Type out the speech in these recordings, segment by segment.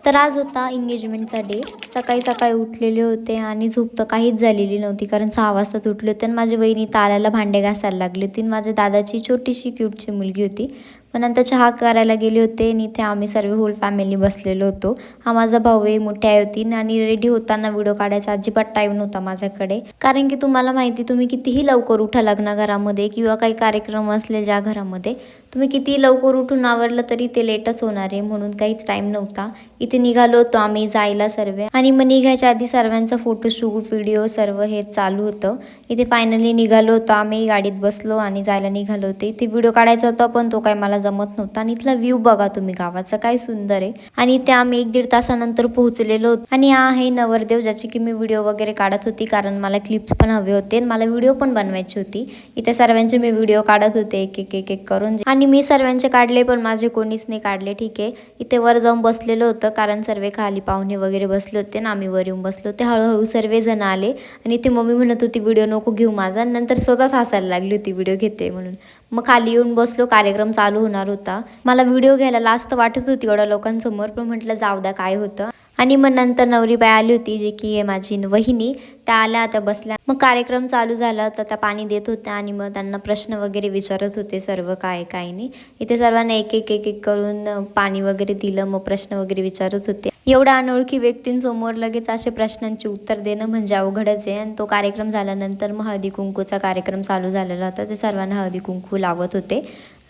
तर आज होता एंगेजमेंटचा डे. सकाळी सकाळी उठलेले होते आणि झोप तर काहीच झालेली नव्हती, कारण 6 वाजताच उठले होते. आणि माझी वहिनी ताल्याला भांडे घासायला लागली होती. माझ्या दादाची छोटीशी क्यूटची मुलगी होती. पण नंतर चहा करायला गेले होते आणि इथे आम्ही सर्व होल फॅमिली बसलेलो होतो. हा माझा भाऊ आहे, मोठी आई होती आणि रेडी होताना व्हिडिओ काढायचा अजिबात टाईम नव्हता माझ्याकडे. कारण की तुम्हाला माहिती, तुम्ही कितीही लवकर उठा लग्नघरामध्ये किंवा काही कार्यक्रम असले ज्या घरामध्ये, तुम्ही किती लवकर उठून आवरलं तरी ते लेटच होणार आहे, म्हणून काहीच टाईम नव्हता. इथे निघालो होतो आम्ही जायला सर्व, आणि मग निघायच्या आधी सर्वांचं फोटोशूट व्हिडिओ सर्व हे चालू होतं. इथे फायनली निघालो होतो आम्ही, गाडीत बसलो आणि जायला निघालो होते. इथे व्हिडिओ काढायचा होता पण तो काय मला जमत नव्हता. आणि इथला व्ह्यू बघा तुम्ही गावाचा, काय सुंदर आहे. आणि इथे आम्ही 1-1.5 तासानंतर पोहोचलेलो होतो. आणि हा आहे नवरदेव, ज्याची की मी व्हिडिओ वगैरे काढत होती, कारण मला क्लिप्स पण हवे होते आणि मला व्हिडिओ पण बनवायची होती. इथे सर्वांचे मी व्हिडिओ काढत होते एक करून, आणि मी सर्वांचे काढले पण माझे कोणीच नाही काढले. ठीक आहे, इथे वर जाऊन बसलेलो होतं, कारण सर्व खाली पाहुणे वगैरे बसले होते ना, आम्ही वर येऊन बसलो होते. हळूहळू सर्वजण आले आणि ती मम्मी म्हणत होती व्हिडिओ नको घेऊ माझा, नंतर स्वतःच हसायला लागली होती व्हिडिओ घेते म्हणून. मग खाली येऊन बसलो, कार्यक्रम चालू होणार होता. मला व्हिडिओ घ्यायला लास्ट वाटत होती एवढ्या लोकांसमोर, पण म्हटलं जाऊ द्या काय होतं. आणि मग नंतर नवरी बाई आली होती, जे की आहे माझी वहिनी. त्या आल्या, त्या बसल्या. मग कार्यक्रम चालू झाला तर त्या पाणी देत होत्या आणि मग त्यांना प्रश्न वगैरे विचारत होते सर्व, काय काय नाही. इथे सर्वांना एक करून पाणी वगैरे दिलं, मग प्रश्न वगैरे विचारत होते. एवढ्या अनोळखी व्यक्तींसमोर लगेच असे प्रश्नांची उत्तर देणं म्हणजे अवघडच आहे. आणि तो कार्यक्रम झाल्यानंतर मग हळदी कुंकूचा कार्यक्रम चालू झालेला होता. ते सर्वांना हळदी कुंकू लावत होते.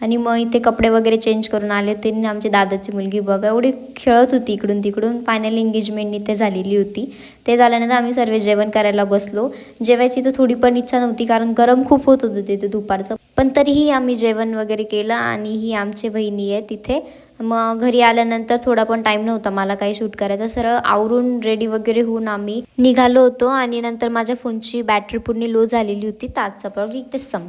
आणि मग इथे कपडे वगैरे चेंज करून आले होते. आणि आमची दादाची मुलगी बघा एवढी खेळत होती इकडून तिकडून. फायनली एंगेजमेंट इथे झालेली होती. ते झाल्यानंतर आम्ही सर्व जेवण करायला बसलो. जेवायची तर थोडी पण इच्छा नव्हती, कारण गरम खूप होत होतं तिथे दुपारचं. पण तरीही आम्ही जेवण वगैरे केलं. आणि ही आमची वहिनी आहे तिथे. मग घरी आल्यानंतर थोडा पण टाईम नव्हता मला काही शूट करायचा. सरळ आवरून रेडी वगैरे होऊन आम्ही निघालो होतो. आणि नंतर माझ्या फोनची बॅटरी पूर्ण लो झालेली होती. तर आजचा ब्लॉग इथेच संपला.